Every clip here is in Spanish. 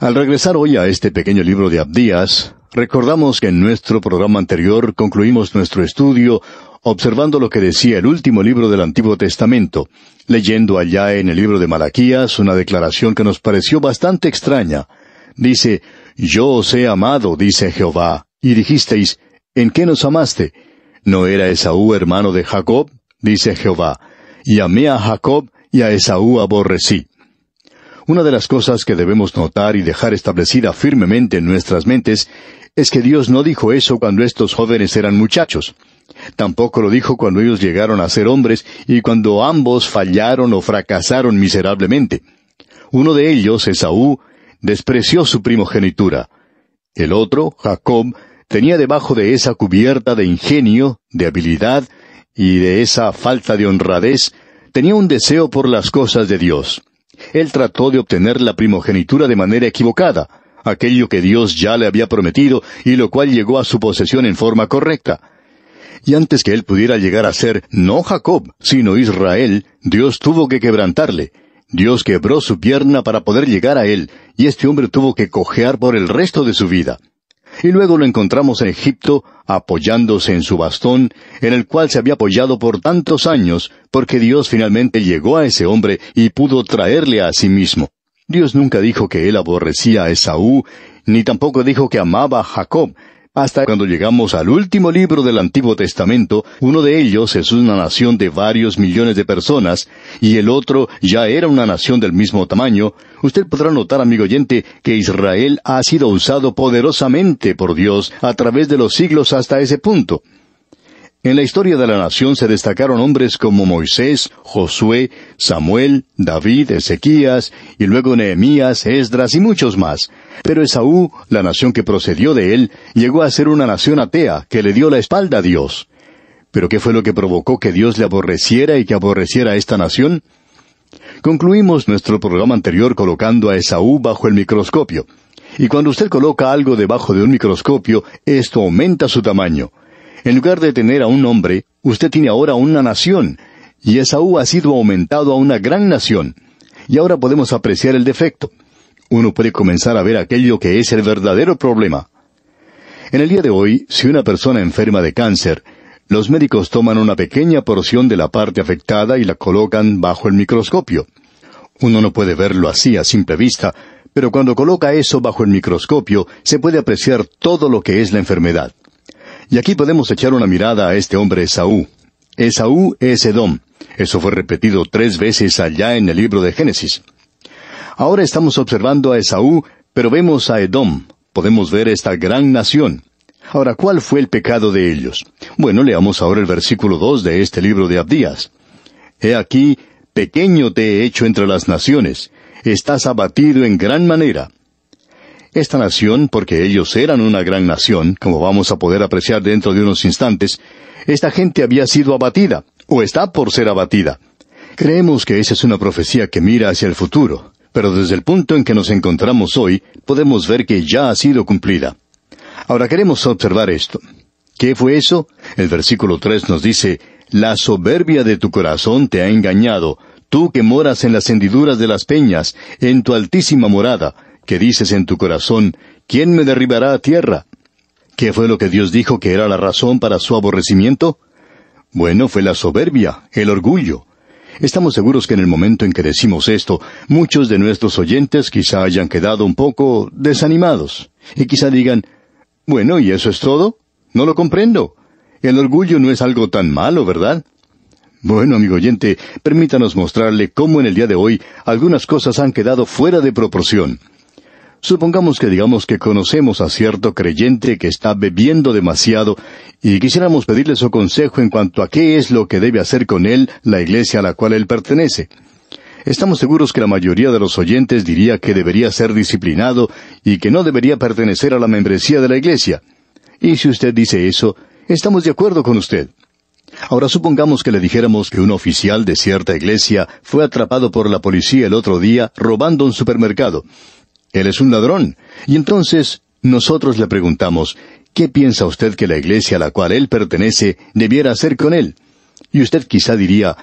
Al regresar hoy a este pequeño libro de Abdías, recordamos que en nuestro programa anterior concluimos nuestro estudio observando lo que decía el último libro del Antiguo Testamento, leyendo allá en el libro de Malaquías una declaración que nos pareció bastante extraña. Dice, «Yo os he amado, dice Jehová», y dijisteis, «¿En qué nos amaste? ¿No era Esaú hermano de Jacob?», dice Jehová, «y amé a Jacob y a Esaú aborrecí». Una de las cosas que debemos notar y dejar establecida firmemente en nuestras mentes es que Dios no dijo eso cuando estos jóvenes eran muchachos. Tampoco lo dijo cuando ellos llegaron a ser hombres y cuando ambos fallaron o fracasaron miserablemente. Uno de ellos, Esaú, despreció su primogenitura. El otro, Jacob, tenía debajo de esa cubierta de ingenio, de habilidad y de esa falta de honradez, tenía un deseo por las cosas de Dios. Él trató de obtener la primogenitura de manera equivocada, aquello que Dios ya le había prometido y lo cual llegó a su posesión en forma correcta. Y antes que él pudiera llegar a ser no Jacob, sino Israel, Dios tuvo que quebrantarle. Dios quebró su pierna para poder llegar a él, y este hombre tuvo que cojear por el resto de su vida. Y luego lo encontramos en Egipto, apoyándose en su bastón, en el cual se había apoyado por tantos años, porque Dios finalmente llegó a ese hombre y pudo traerle a sí mismo. Dios nunca dijo que él aborrecía a Esaú, ni tampoco dijo que amaba a Jacob. Hasta cuando llegamos al último libro del Antiguo Testamento, uno de ellos es una nación de varios millones de personas, y el otro ya era una nación del mismo tamaño. Usted podrá notar, amigo oyente, que Israel ha sido usado poderosamente por Dios a través de los siglos hasta ese punto. En la historia de la nación se destacaron hombres como Moisés, Josué, Samuel, David, Ezequías, y luego Nehemías, Esdras y muchos más. Pero Esaú, la nación que procedió de él, llegó a ser una nación atea, que le dio la espalda a Dios. ¿Pero qué fue lo que provocó que Dios le aborreciera y que aborreciera a esta nación? Concluimos nuestro programa anterior colocando a Esaú bajo el microscopio. Y cuando usted coloca algo debajo de un microscopio, esto aumenta su tamaño. En lugar de tener a un hombre, usted tiene ahora una nación, y Esaú ha sido aumentado a una gran nación. Y ahora podemos apreciar el defecto. Uno puede comenzar a ver aquello que es el verdadero problema. En el día de hoy, si una persona enferma de cáncer, los médicos toman una pequeña porción de la parte afectada y la colocan bajo el microscopio. Uno no puede verlo así a simple vista, pero cuando coloca eso bajo el microscopio, se puede apreciar todo lo que es la enfermedad. Y aquí podemos echar una mirada a este hombre Esaú. Esaú es Edom. Eso fue repetido 3 veces allá en el libro de Génesis. Ahora estamos observando a Esaú, pero vemos a Edom. Podemos ver esta gran nación. Ahora, ¿cuál fue el pecado de ellos? Bueno, leamos ahora el versículo 2 de este libro de Abdías. He aquí, pequeño te he hecho entre las naciones. Estás abatido en gran manera. Esta nación, porque ellos eran una gran nación, como vamos a poder apreciar dentro de unos instantes, esta gente había sido abatida, o está por ser abatida. Creemos que esa es una profecía que mira hacia el futuro, pero desde el punto en que nos encontramos hoy, podemos ver que ya ha sido cumplida. Ahora queremos observar esto. ¿Qué fue eso? El versículo 3 nos dice, «La soberbia de tu corazón te ha engañado, tú que moras en las hendiduras de las peñas, en tu altísima morada, que dices en tu corazón, ¿quién me derribará a tierra?» ¿Qué fue lo que Dios dijo que era la razón para su aborrecimiento? Bueno, fue la soberbia, el orgullo. Estamos seguros que en el momento en que decimos esto, muchos de nuestros oyentes quizá hayan quedado un poco desanimados. Y quizá digan, «Bueno, ¿y eso es todo? No lo comprendo. El orgullo no es algo tan malo, ¿verdad?» Bueno, amigo oyente, permítanos mostrarle cómo en el día de hoy algunas cosas han quedado fuera de proporción. Supongamos que digamos que conocemos a cierto creyente que está bebiendo demasiado y quisiéramos pedirle su consejo en cuanto a qué es lo que debe hacer con él la iglesia a la cual él pertenece. Estamos seguros que la mayoría de los oyentes diría que debería ser disciplinado y que no debería pertenecer a la membresía de la iglesia. Y si usted dice eso, estamos de acuerdo con usted. Ahora supongamos que le dijéramos que un oficial de cierta iglesia fue atrapado por la policía el otro día robando un supermercado. Él es un ladrón. Y entonces nosotros le preguntamos, ¿qué piensa usted que la iglesia a la cual él pertenece debiera hacer con él? Y usted quizá diría,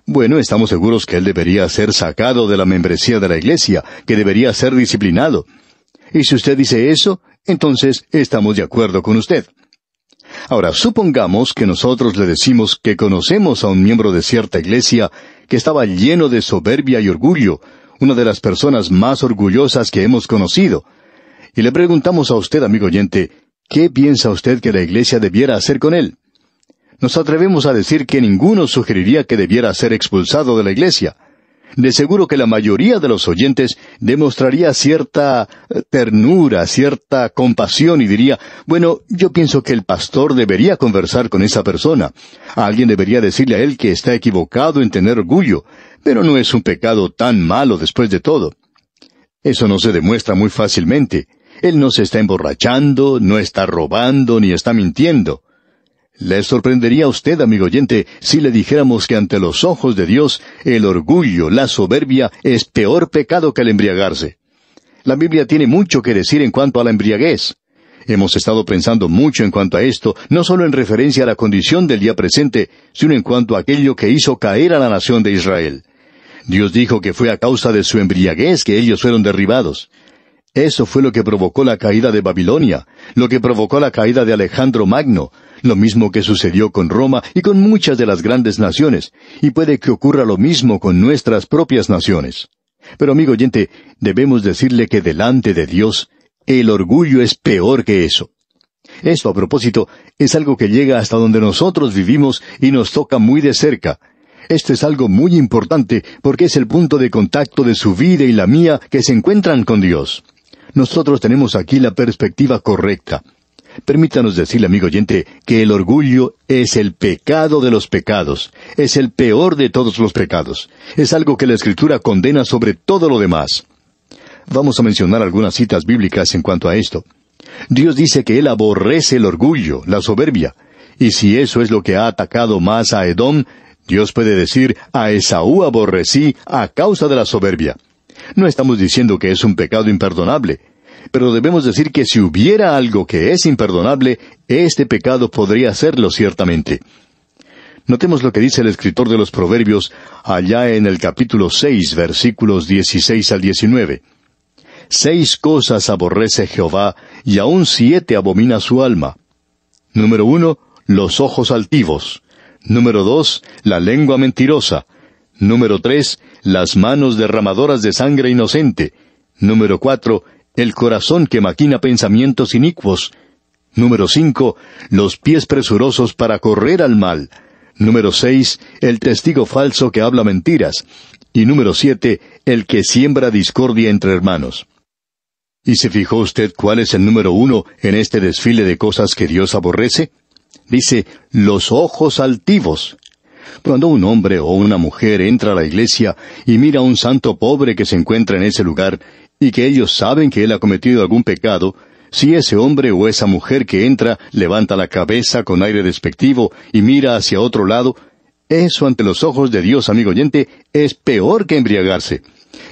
bueno, estamos seguros que él debería ser sacado de la membresía de la iglesia, que debería ser disciplinado. Y si usted dice eso, entonces estamos de acuerdo con usted. Ahora, supongamos que nosotros le decimos que conocemos a un miembro de cierta iglesia que estaba lleno de soberbia y orgullo, una de las personas más orgullosas que hemos conocido. Y le preguntamos a usted, amigo oyente, ¿qué piensa usted que la iglesia debiera hacer con él? Nos atrevemos a decir que ninguno sugeriría que debiera ser expulsado de la iglesia. De seguro que la mayoría de los oyentes demostraría cierta ternura, cierta compasión y diría, bueno, yo pienso que el pastor debería conversar con esa persona. Alguien debería decirle a él que está equivocado en tener orgullo, pero no es un pecado tan malo después de todo. Eso no se demuestra muy fácilmente. Él no se está emborrachando, no está robando, ni está mintiendo. ¿Le sorprendería a usted, amigo oyente, si le dijéramos que ante los ojos de Dios, el orgullo, la soberbia, es peor pecado que el embriagarse? La Biblia tiene mucho que decir en cuanto a la embriaguez. Hemos estado pensando mucho en cuanto a esto, no solo en referencia a la condición del día presente, sino en cuanto a aquello que hizo caer a la nación de Israel. Dios dijo que fue a causa de su embriaguez que ellos fueron derribados. Eso fue lo que provocó la caída de Babilonia, lo que provocó la caída de Alejandro Magno, lo mismo que sucedió con Roma y con muchas de las grandes naciones, y puede que ocurra lo mismo con nuestras propias naciones. Pero, amigo oyente, debemos decirle que delante de Dios, el orgullo es peor que eso. Esto, a propósito, es algo que llega hasta donde nosotros vivimos y nos toca muy de cerca. Esto es algo muy importante porque es el punto de contacto de su vida y la mía que se encuentran con Dios. Nosotros tenemos aquí la perspectiva correcta. Permítanos decirle, amigo oyente, que el orgullo es el pecado de los pecados, es el peor de todos los pecados. Es algo que la Escritura condena sobre todo lo demás. Vamos a mencionar algunas citas bíblicas en cuanto a esto. Dios dice que Él aborrece el orgullo, la soberbia, y si eso es lo que ha atacado más a Edom, Dios puede decir, a Esaú aborrecí a causa de la soberbia. No estamos diciendo que es un pecado imperdonable, pero debemos decir que si hubiera algo que es imperdonable, este pecado podría serlo ciertamente. Notemos lo que dice el escritor de los Proverbios allá en el capítulo 6, versículos 16 al 19. 6 cosas aborrece Jehová, y aun 7 abomina su alma. Número 1, los ojos altivos. Número 2, la lengua mentirosa. Número 3, las manos derramadoras de sangre inocente. Número 4, el corazón que maquina pensamientos inicuos. Número 5, los pies presurosos para correr al mal. Número 6, el testigo falso que habla mentiras. Y número 7, el que siembra discordia entre hermanos. ¿Y se fijó usted cuál es el número 1 en este desfile de cosas que Dios aborrece? Dice, los ojos altivos. Cuando un hombre o una mujer entra a la iglesia y mira a un santo pobre que se encuentra en ese lugar, y que ellos saben que él ha cometido algún pecado, si ese hombre o esa mujer que entra levanta la cabeza con aire despectivo y mira hacia otro lado, eso ante los ojos de Dios, amigo oyente, es peor que embriagarse.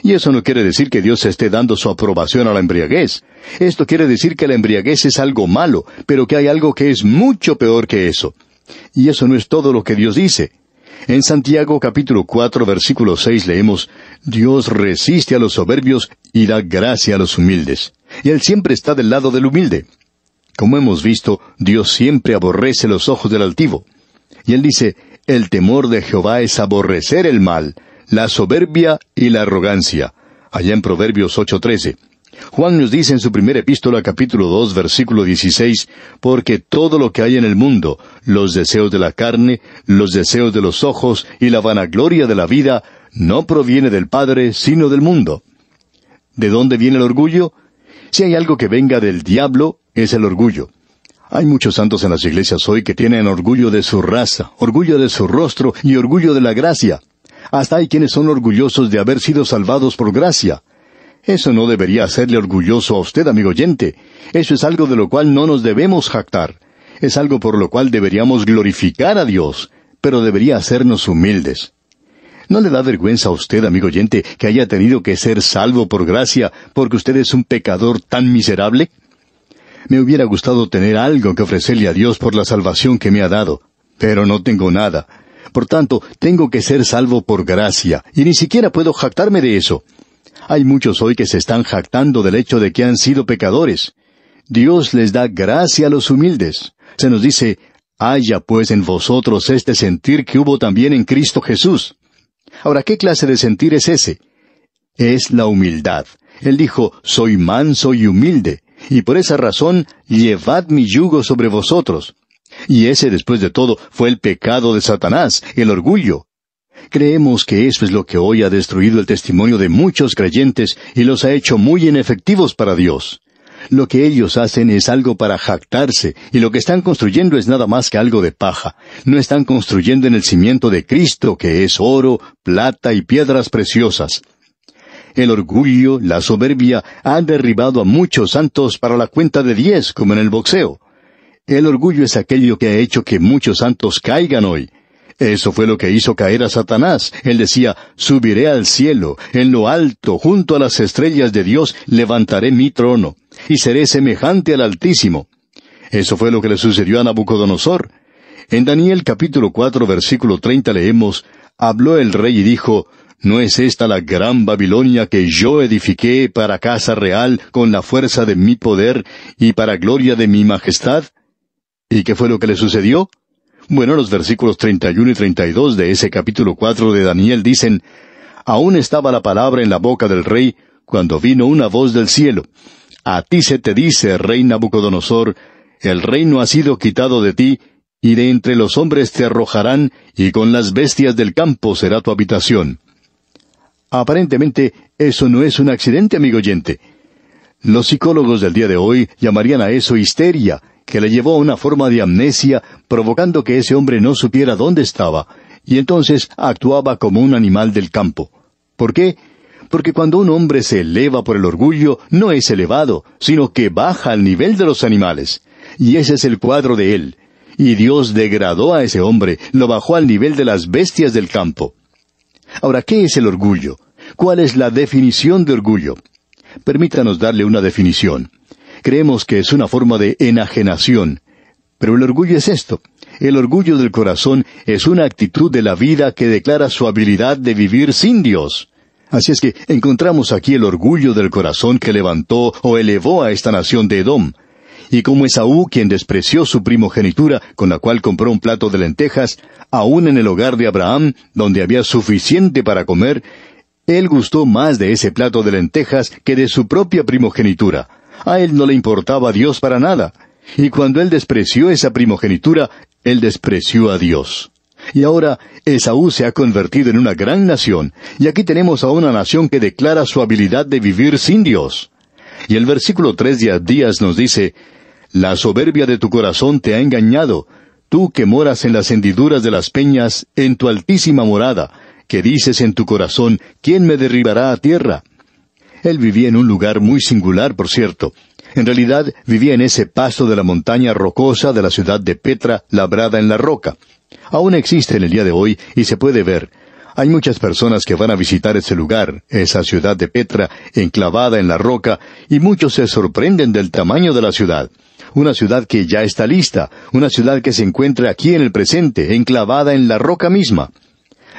Y eso no quiere decir que Dios esté dando su aprobación a la embriaguez. Esto quiere decir que la embriaguez es algo malo, pero que hay algo que es mucho peor que eso. Y eso no es todo lo que Dios dice. En Santiago capítulo 4, versículo 6 leemos, Dios resiste a los soberbios y da gracia a los humildes. Y Él siempre está del lado del humilde. Como hemos visto, Dios siempre aborrece los ojos del altivo. Y Él dice, el temor de Jehová es aborrecer el mal, la soberbia y la arrogancia. Allá en Proverbios 8:13. Juan nos dice en su primera epístola, capítulo 2, versículo 16, porque todo lo que hay en el mundo, los deseos de la carne, los deseos de los ojos y la vanagloria de la vida, no proviene del Padre, sino del mundo. ¿De dónde viene el orgullo? Si hay algo que venga del diablo, es el orgullo. Hay muchos santos en las iglesias hoy que tienen orgullo de su raza, orgullo de su rostro y orgullo de la gracia. Hasta hay quienes son orgullosos de haber sido salvados por gracia. Eso no debería hacerle orgulloso a usted, amigo oyente. Eso es algo de lo cual no nos debemos jactar. Es algo por lo cual deberíamos glorificar a Dios, pero debería hacernos humildes. ¿No le da vergüenza a usted, amigo oyente, que haya tenido que ser salvo por gracia porque usted es un pecador tan miserable? Me hubiera gustado tener algo que ofrecerle a Dios por la salvación que me ha dado, pero no tengo nada. Por tanto, tengo que ser salvo por gracia, y ni siquiera puedo jactarme de eso. Hay muchos hoy que se están jactando del hecho de que han sido pecadores. Dios les da gracia a los humildes. Se nos dice, haya pues en vosotros este sentir que hubo también en Cristo Jesús. Ahora, ¿qué clase de sentir es ese? Es la humildad. Él dijo, soy manso y humilde, y por esa razón llevad mi yugo sobre vosotros. Y ese, después de todo, fue el pecado de Satanás, el orgullo. Creemos que eso es lo que hoy ha destruido el testimonio de muchos creyentes y los ha hecho muy inefectivos para Dios. Lo que ellos hacen es algo para jactarse, y lo que están construyendo es nada más que algo de paja. No están construyendo en el cimiento de Cristo, que es oro, plata y piedras preciosas. El orgullo, la soberbia, han derribado a muchos santos para la cuenta de 10, como en el boxeo. El orgullo es aquello que ha hecho que muchos santos caigan hoy. Eso fue lo que hizo caer a Satanás. Él decía, subiré al cielo, en lo alto, junto a las estrellas de Dios, levantaré mi trono, y seré semejante al Altísimo. Eso fue lo que le sucedió a Nabucodonosor. En Daniel capítulo 4, versículo 30 leemos, habló el rey y dijo, ¿no es esta la gran Babilonia que yo edifiqué para casa real con la fuerza de mi poder y para gloria de mi majestad? ¿Y qué fue lo que le sucedió? Bueno, los versículos 31 y 32 de ese capítulo 4 de Daniel dicen, aún estaba la palabra en la boca del rey, cuando vino una voz del cielo. A ti se te dice, rey Nabucodonosor, el reino ha sido quitado de ti, y de entre los hombres te arrojarán, y con las bestias del campo será tu habitación. Aparentemente, eso no es un accidente, amigo oyente. Los psicólogos del día de hoy llamarían a eso histeria, que le llevó a una forma de amnesia, provocando que ese hombre no supiera dónde estaba, y entonces actuaba como un animal del campo. ¿Por qué? Porque cuando un hombre se eleva por el orgullo, no es elevado, sino que baja al nivel de los animales. Y ese es el cuadro de él. Y Dios degradó a ese hombre, lo bajó al nivel de las bestias del campo. Ahora, ¿qué es el orgullo? ¿Cuál es la definición de orgullo? Permítanos darle una definición. Creemos que es una forma de enajenación. Pero el orgullo es esto. El orgullo del corazón es una actitud de la vida que declara su habilidad de vivir sin Dios. Así es que encontramos aquí el orgullo del corazón que levantó o elevó a esta nación de Edom. Y como Esaú, quien despreció su primogenitura, con la cual compró un plato de lentejas, aún en el hogar de Abraham, donde había suficiente para comer, él gustó más de ese plato de lentejas que de su propia primogenitura. A él no le importaba a Dios para nada. Y cuando él despreció esa primogenitura, él despreció a Dios. Y ahora Esaú se ha convertido en una gran nación, y aquí tenemos a una nación que declara su habilidad de vivir sin Dios. Y el versículo 3 de Abdías nos dice, la soberbia de tu corazón te ha engañado, tú que moras en las hendiduras de las peñas, en tu altísima morada, que dices en tu corazón, ¿quién me derribará a tierra? Él vivía en un lugar muy singular, por cierto. En realidad, vivía en ese paso de la montaña rocosa de la ciudad de Petra, labrada en la roca. Aún existe en el día de hoy, y se puede ver. Hay muchas personas que van a visitar ese lugar, esa ciudad de Petra, enclavada en la roca, y muchos se sorprenden del tamaño de la ciudad. Una ciudad que ya está lista, una ciudad que se encuentra aquí en el presente, enclavada en la roca misma.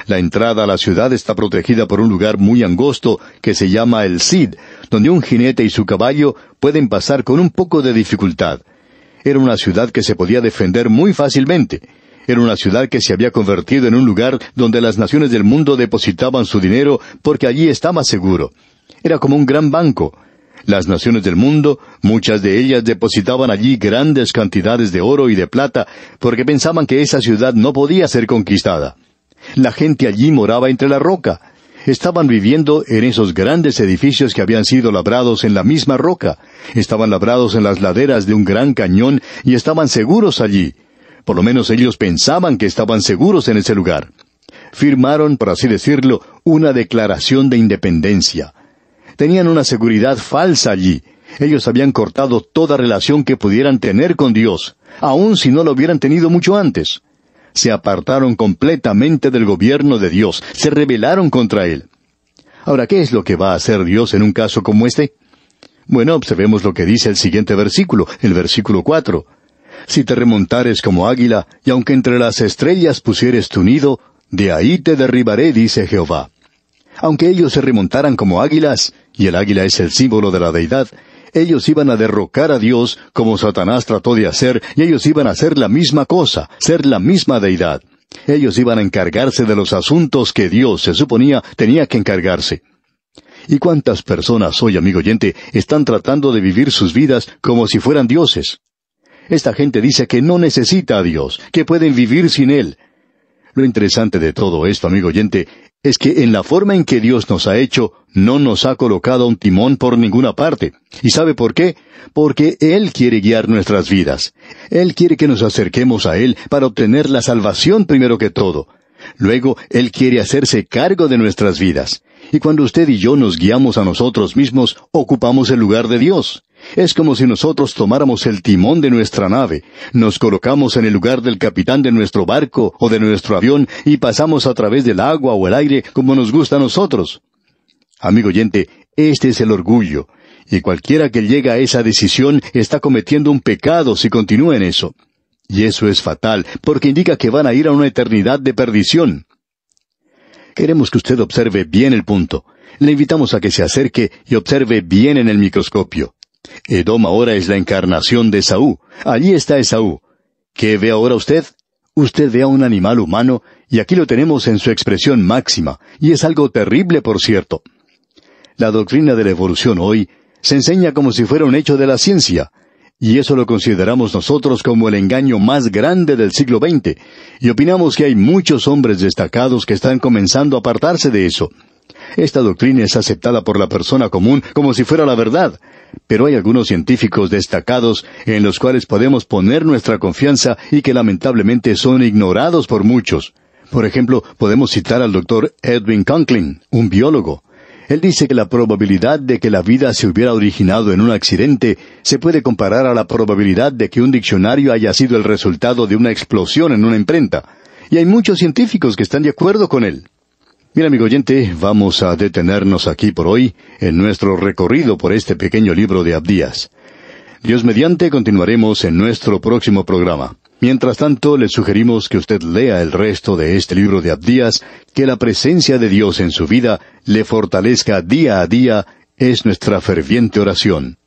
La entrada a la ciudad está protegida por un lugar muy angosto que se llama el Cid, donde un jinete y su caballo pueden pasar con un poco de dificultad. Era una ciudad que se podía defender muy fácilmente. Era una ciudad que se había convertido en un lugar donde las naciones del mundo depositaban su dinero porque allí estaba seguro. Era como un gran banco. Las naciones del mundo, muchas de ellas depositaban allí grandes cantidades de oro y de plata porque pensaban que esa ciudad no podía ser conquistada. La gente allí moraba entre la roca. Estaban viviendo en esos grandes edificios que habían sido labrados en la misma roca. Estaban labrados en las laderas de un gran cañón y estaban seguros allí. Por lo menos ellos pensaban que estaban seguros en ese lugar. Firmaron, por así decirlo, una declaración de independencia. Tenían una seguridad falsa allí. Ellos habían cortado toda relación que pudieran tener con Dios, aun si no lo hubieran tenido mucho antes. Se apartaron completamente del gobierno de Dios, se rebelaron contra Él. Ahora, ¿qué es lo que va a hacer Dios en un caso como este? Bueno, observemos lo que dice el siguiente versículo, el versículo 4. Si te remontares como águila, y aunque entre las estrellas pusieres tu nido, de ahí te derribaré, dice Jehová. Aunque ellos se remontaran como águilas, y el águila es el símbolo de la deidad, ellos iban a derrocar a Dios como Satanás trató de hacer, y ellos iban a hacer la misma cosa, ser la misma deidad. Ellos iban a encargarse de los asuntos que Dios, se suponía, tenía que encargarse. ¿Y cuántas personas hoy, amigo oyente, están tratando de vivir sus vidas como si fueran dioses? Esta gente dice que no necesita a Dios, que pueden vivir sin Él. Lo interesante de todo esto, amigo oyente, es que en la forma en que Dios nos ha hecho, no nos ha colocado un timón por ninguna parte. ¿Y sabe por qué? Porque Él quiere guiar nuestras vidas. Él quiere que nos acerquemos a Él para obtener la salvación primero que todo. Luego, Él quiere hacerse cargo de nuestras vidas. Y cuando usted y yo nos guiamos a nosotros mismos, ocupamos el lugar de Dios. Es como si nosotros tomáramos el timón de nuestra nave, nos colocamos en el lugar del capitán de nuestro barco o de nuestro avión y pasamos a través del agua o el aire como nos gusta a nosotros. Amigo oyente, este es el orgullo, y cualquiera que llegue a esa decisión está cometiendo un pecado si continúa en eso. Y eso es fatal, porque indica que van a ir a una eternidad de perdición. Queremos que usted observe bien el punto. Le invitamos a que se acerque y observe bien en el microscopio. Edom ahora es la encarnación de Esaú. Allí está Esaú. ¿Qué ve ahora usted? Usted ve a un animal humano, y aquí lo tenemos en su expresión máxima, y es algo terrible, por cierto. La doctrina de la evolución hoy se enseña como si fuera un hecho de la ciencia, y eso lo consideramos nosotros como el engaño más grande del siglo XX, y opinamos que hay muchos hombres destacados que están comenzando a apartarse de eso. Esta doctrina es aceptada por la persona común como si fuera la verdad, pero hay algunos científicos destacados en los cuales podemos poner nuestra confianza y que lamentablemente son ignorados por muchos. Por ejemplo, podemos citar al Dr. Edwin Conklin, un biólogo. Él dice que la probabilidad de que la vida se hubiera originado en un accidente se puede comparar a la probabilidad de que un diccionario haya sido el resultado de una explosión en una imprenta. Y hay muchos científicos que están de acuerdo con él. Mira, amigo oyente, vamos a detenernos aquí por hoy en nuestro recorrido por este pequeño libro de Abdías. Dios mediante, continuaremos en nuestro próximo programa. Mientras tanto, le sugerimos que usted lea el resto de este libro de Abdías, que la presencia de Dios en su vida le fortalezca día a día, es nuestra ferviente oración.